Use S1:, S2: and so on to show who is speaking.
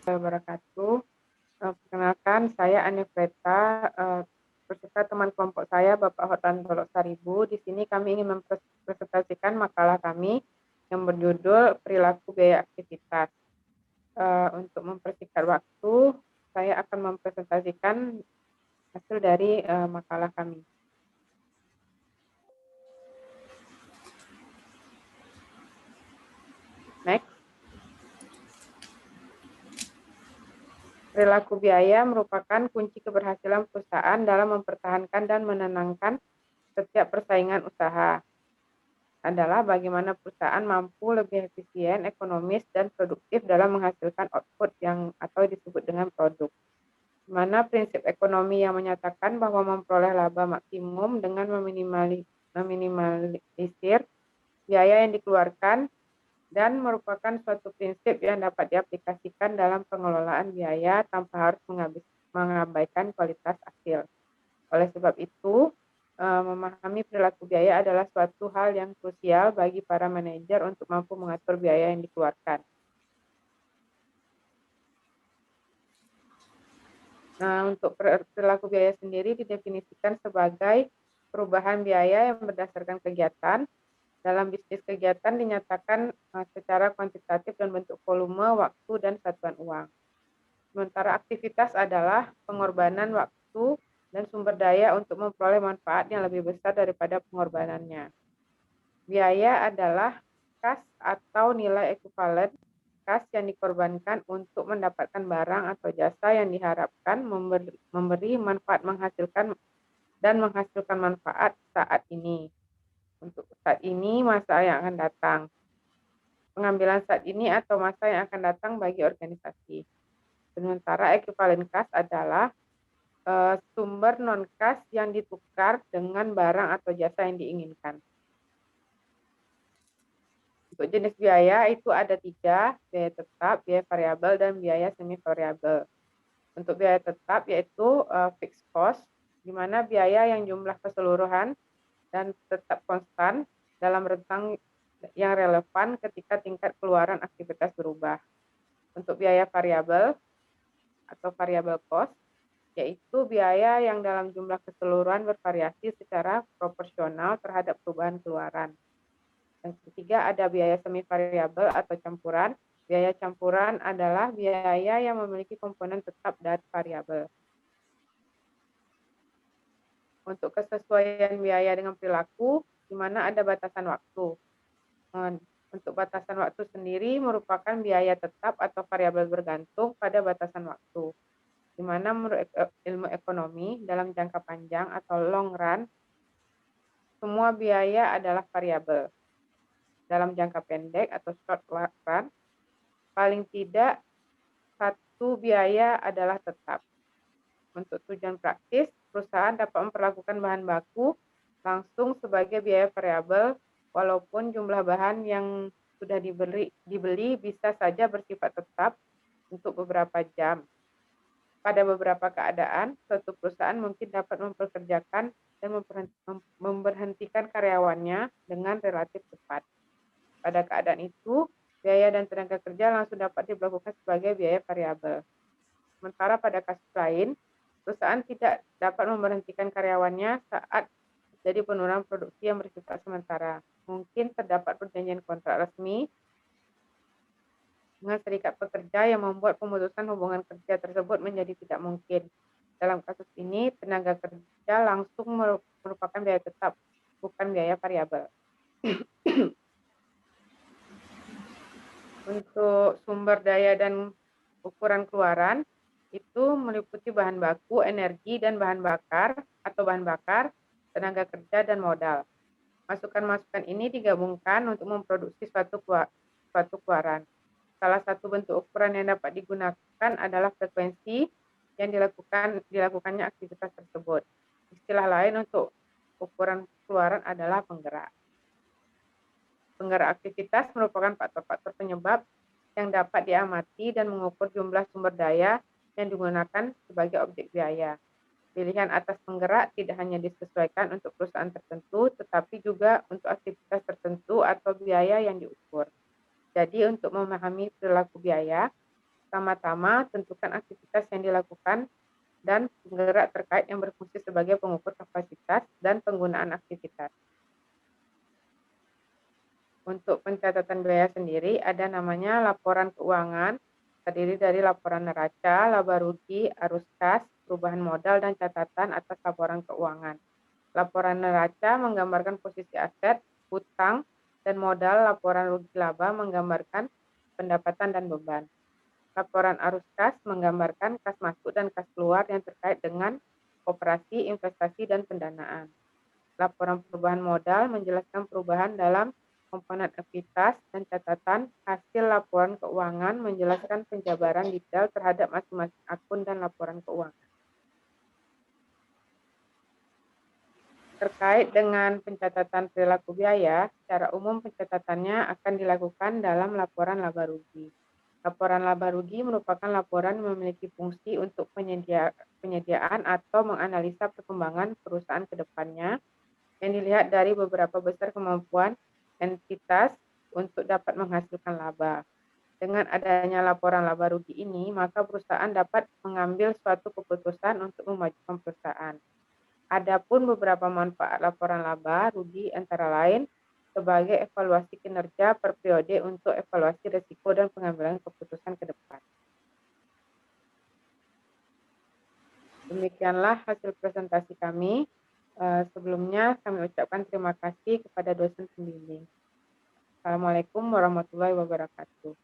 S1: Wabarakatuh. Perkenalkan saya Anifreta, beserta teman kelompok saya Bapak Hotantolo Saribu. Di sini kami ingin mempresentasikan makalah kami yang berjudul Perilaku Biaya Aktivitas. Untuk mempersingkat waktu, saya akan mempresentasikan hasil dari makalah kami. Next. Perilaku biaya merupakan kunci keberhasilan perusahaan dalam mempertahankan dan menenangkan setiap persaingan usaha. Adalah bagaimana perusahaan mampu lebih efisien, ekonomis, dan produktif dalam menghasilkan output yang atau disebut dengan produk. Di mana prinsip ekonomi yang menyatakan bahwa memperoleh laba maksimum dengan meminimalisir biaya yang dikeluarkan dan merupakan suatu prinsip yang dapat diaplikasikan dalam pengelolaan biaya tanpa harus mengabaikan kualitas hasil. Oleh sebab itu, memahami perilaku biaya adalah suatu hal yang krusial bagi para manajer untuk mampu mengatur biaya yang dikeluarkan. Nah, untuk perilaku biaya sendiri didefinisikan sebagai perubahan biaya yang berdasarkan kegiatan. Dalam bisnis kegiatan dinyatakan secara kuantitatif dan bentuk volume, waktu, dan satuan uang. Sementara aktivitas adalah pengorbanan waktu dan sumber daya untuk memperoleh manfaat yang lebih besar daripada pengorbanannya. Biaya adalah kas atau nilai ekuivalen kas yang dikorbankan untuk mendapatkan barang atau jasa yang diharapkan memberi manfaat dan menghasilkan manfaat saat ini. Untuk saat ini, masa yang akan datang. Pengambilan saat ini atau masa yang akan datang bagi organisasi. Sementara ekuivalen kas adalah sumber non-kas yang ditukar dengan barang atau jasa yang diinginkan. Untuk jenis biaya itu ada 3, biaya tetap, biaya variabel, dan biaya semi variabel. Untuk biaya tetap yaitu fixed cost, di mana biaya yang jumlah keseluruhan dan tetap konstan dalam rentang yang relevan ketika tingkat keluaran aktivitas berubah. Untuk biaya variabel atau variable cost, yaitu biaya yang dalam jumlah keseluruhan bervariasi secara proporsional terhadap perubahan keluaran. Yang ketiga ada biaya semi variabel atau campuran. Biaya campuran adalah biaya yang memiliki komponen tetap dan variabel. Untuk kesesuaian biaya dengan perilaku, di mana ada batasan waktu. Untuk batasan waktu sendiri merupakan biaya tetap atau variabel bergantung pada batasan waktu. Di mana menurut ilmu ekonomi, dalam jangka panjang atau long run, semua biaya adalah variabel. Dalam jangka pendek atau short run, paling tidak satu biaya adalah tetap. Untuk tujuan praktis, perusahaan dapat memperlakukan bahan baku langsung sebagai biaya variabel, walaupun jumlah bahan yang sudah dibeli bisa saja bersifat tetap untuk beberapa jam. Pada beberapa keadaan, suatu perusahaan mungkin dapat mempekerjakan dan memberhentikan karyawannya dengan relatif cepat. Pada keadaan itu, biaya dan tenaga kerja langsung dapat diberlakukan sebagai biaya variabel. Sementara pada kasus lain, perusahaan tidak dapat memberhentikan karyawannya saat terjadi penurunan produksi yang bersifat sementara. Mungkin terdapat perjanjian kontrak resmi dengan serikat pekerja yang membuat pemutusan hubungan kerja tersebut menjadi tidak mungkin. Dalam kasus ini, tenaga kerja langsung merupakan biaya tetap, bukan biaya variabel. Untuk sumber daya dan ukuran keluaran, itu meliputi bahan baku, energi, dan bahan bakar, tenaga kerja, dan modal. Masukan-masukan ini digabungkan untuk memproduksi suatu keluaran. Salah satu bentuk ukuran yang dapat digunakan adalah frekuensi yang dilakukannya aktivitas tersebut. Istilah lain untuk ukuran keluaran adalah penggerak. Penggerak aktivitas merupakan faktor-faktor penyebab yang dapat diamati dan mengukur jumlah sumber daya yang digunakan sebagai objek biaya. Pilihan atas penggerak tidak hanya disesuaikan untuk perusahaan tertentu, tetapi juga untuk aktivitas tertentu atau biaya yang diukur. Jadi untuk memahami perilaku biaya, Pertama-tama, tentukan aktivitas yang dilakukan dan penggerak terkait yang berfungsi sebagai pengukur kapasitas dan penggunaan aktivitas. Untuk pencatatan biaya sendiri ada namanya laporan keuangan, terdiri dari laporan neraca, laba rugi, arus kas, perubahan modal, dan catatan atas laporan keuangan. Laporan neraca menggambarkan posisi aset, hutang, dan modal. Laporan rugi laba menggambarkan pendapatan dan beban. Laporan arus kas menggambarkan kas masuk dan kas keluar yang terkait dengan operasi, investasi, dan pendanaan. Laporan perubahan modal menjelaskan perubahan dalam komponen ekuitas, dan catatan hasil laporan keuangan menjelaskan penjabaran detail terhadap masing-masing akun dan laporan keuangan. Terkait dengan pencatatan perilaku biaya, secara umum pencatatannya akan dilakukan dalam laporan laba rugi. Laporan laba rugi merupakan laporan yang memiliki fungsi untuk penyediaan atau menganalisa perkembangan perusahaan ke depannya, yang dilihat dari beberapa besar kemampuan entitas untuk dapat menghasilkan laba. Dengan adanya laporan laba rugi ini, maka perusahaan dapat mengambil suatu keputusan untuk memajukan perusahaan. Adapun beberapa manfaat laporan laba rugi antara lain sebagai evaluasi kinerja per periode untuk evaluasi risiko dan pengambilan keputusan ke depan. Demikianlah hasil presentasi kami. Sebelumnya kami ucapkan terima kasih kepada dosen pembimbing. Assalamualaikum warahmatullahi wabarakatuh.